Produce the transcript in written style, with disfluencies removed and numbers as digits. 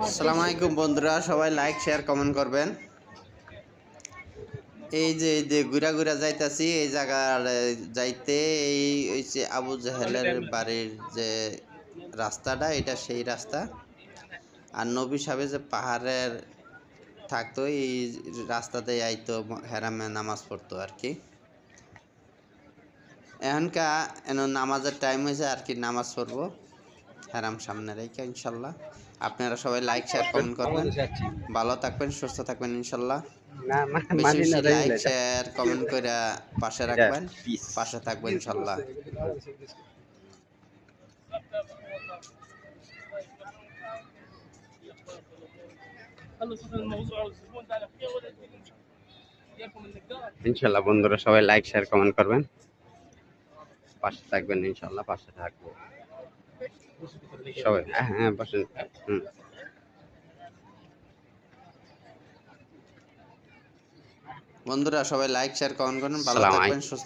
আসসালামু আলাইকুম বন্ধুরা, সবাই লাইক শেয়ার কমেন্ট করবেন। এই যে ঘুরা ঘুরা যাইতাছি এই জায়গার যাইতে এই হইছে আবু জাহেলের বাড়ির যে রাস্তাটা, এটা সেই রাস্তা। আর নবী সাহেব যে পাহাড়ের থাকতো এই রাস্তাতে আইতো, হেরামে নামাজ পড়তো আর কি। এখনকার নামাজের টাইম হয়েছে আর কি, নামাজ পড়বো হেরাম সামনে রেখে ইনশাল্লাহ। আপনারা সবাই লাইক শেয়ার কমেন্ট করবেন, ভালো থাকবেন, সুস্থ থাকবেন ইনশাল্লাহ। বেশি বেশি লাইক শেয়ার কমেন্ট করে পাশে রাখবেন, পাশে থাকবেন ইনশাল্লাহ। ইনশাল্লাহ বন্ধুরা সবাই লাইক শেয়ার কমেন্ট করবেন, পাশে থাকবেন ইনশাল্লাহ, পাশে থাকবো সবাই। হ্যাঁ বসেন। বন্ধুরা সবাই লাইক শেয়ার কমেন্ট করবেন, ভালো আসসালামু থাকবেন, আলাইকুম। সুস্থ